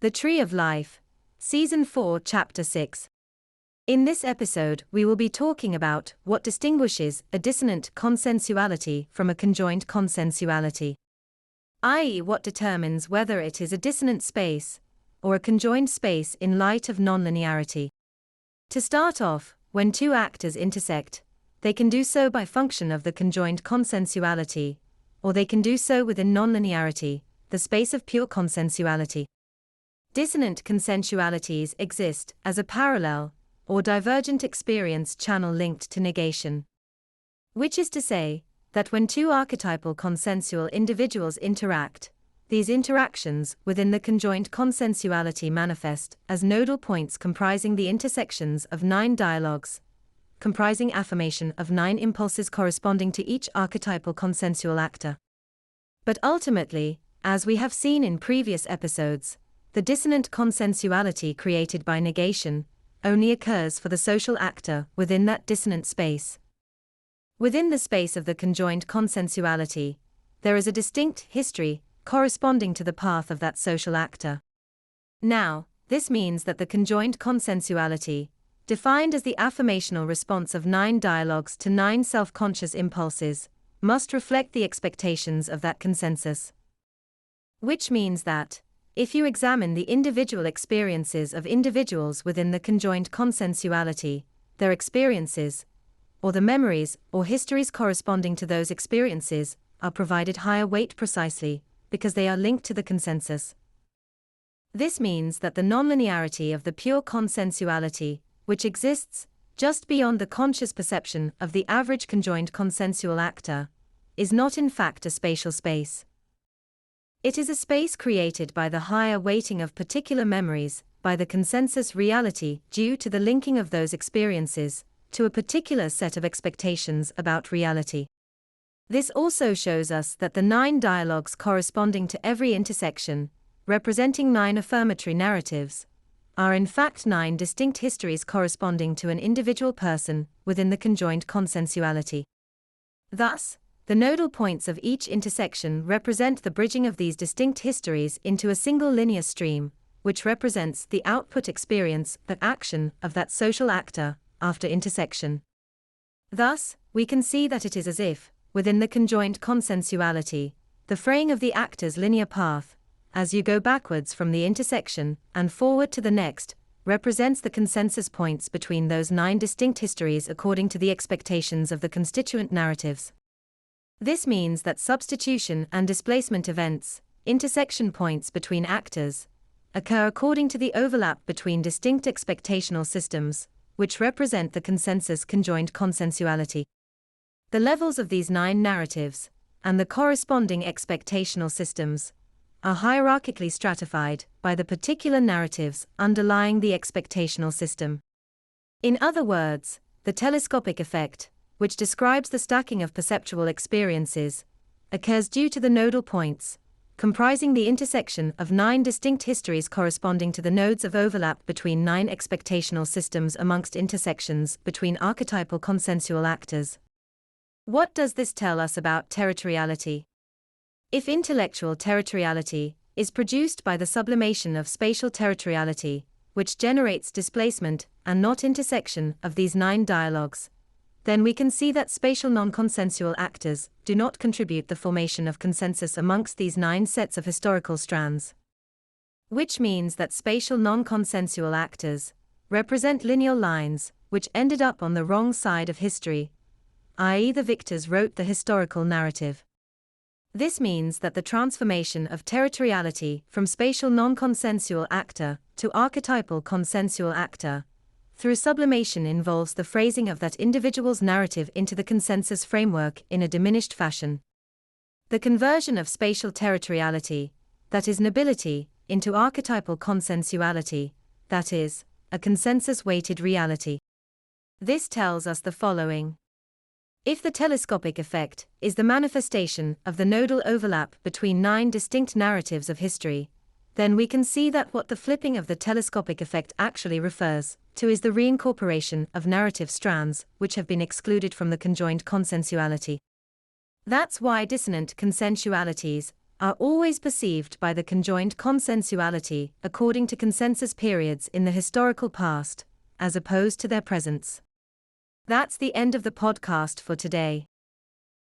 The Tree of Life, Season 4, Chapter 6. In this episode, we will be talking about what distinguishes a dissonant consensuality from a conjoined consensuality, i.e., what determines whether it is a dissonant space or a conjoined space in light of non-linearity. To start off, when two actors intersect, they can do so by function of the conjoined consensuality, or they can do so within non-linearity, the space of pure consensuality. Dissonant consensualities exist as a parallel or divergent experience channel linked to negation. Which is to say, that when two archetypal consensual individuals interact, these interactions within the conjoined consensuality manifest as nodal points comprising the intersections of 9 dialogues, comprising affirmation of 9 impulses corresponding to each archetypal consensual actor. But ultimately, as we have seen in previous episodes, the dissonant consensuality created by negation only occurs for the social actor within that dissonant space. Within the space of the conjoined consensuality, there is a distinct history corresponding to the path of that social actor. Now, this means that the conjoined consensuality, defined as the affirmational response of 9 dialogues to 9 self-conscious impulses, must reflect the expectations of that consensus. Which means that, if you examine the individual experiences of individuals within the conjoined consensuality, their experiences, or the memories or histories corresponding to those experiences, are provided higher weight precisely because they are linked to the consensus. This means that the nonlinearity of the pure consensuality, which exists just beyond the conscious perception of the average conjoined consensual actor, is not in fact a spatial space. It is a space created by the higher weighting of particular memories, by the consensus reality due to the linking of those experiences to a particular set of expectations about reality. This also shows us that the 9 dialogues corresponding to every intersection, representing 9 affirmatory narratives, are in fact 9 distinct histories corresponding to an individual person within the conjoined consensuality. Thus, the nodal points of each intersection represent the bridging of these distinct histories into a single linear stream, which represents the output experience or action of that social actor after intersection. Thus, we can see that it is as if, within the conjoined consensuality, the fraying of the actor's linear path, as you go backwards from the intersection and forward to the next, represents the consensus points between those 9 distinct histories according to the expectations of the constituent narratives. This means that substitution and displacement events, intersection points between actors, occur according to the overlap between distinct expectational systems, which represent the consensus conjoined consensuality. The levels of these 9 narratives, and the corresponding expectational systems, are hierarchically stratified by the particular narratives underlying the expectational system. In other words, the telescopic effect, which describes the stacking of perceptual experiences, occurs due to the nodal points, comprising the intersection of 9 distinct histories corresponding to the nodes of overlap between 9 expectational systems amongst intersections between archetypal consensual actors. What does this tell us about territoriality? If intellectual territoriality is produced by the sublimation of spatial territoriality, which generates displacement and not intersection of these 9 dialogues, then we can see that spatial non-consensual actors do not contribute the formation of consensus amongst these 9 sets of historical strands. Which means that spatial non-consensual actors represent lineal lines which ended up on the wrong side of history, i.e., the victors wrote the historical narrative. This means that the transformation of territoriality from spatial non-consensual actor to archetypal consensual actor through sublimation involves the phrasing of that individual's narrative into the consensus framework in a diminished fashion. The conversion of spatial territoriality, that is nobility, into archetypal consensuality, that is, a consensus-weighted reality. This tells us the following. If the telescopic effect is the manifestation of the nodal overlap between 9 distinct narratives of history, then we can see that what the flipping of the telescopic effect actually refers to is the reincorporation of narrative strands which have been excluded from the conjoined consensuality. That's why dissonant consensualities are always perceived by the conjoined consensuality according to consensus periods in the historical past, as opposed to their presence. That's the end of the podcast for today.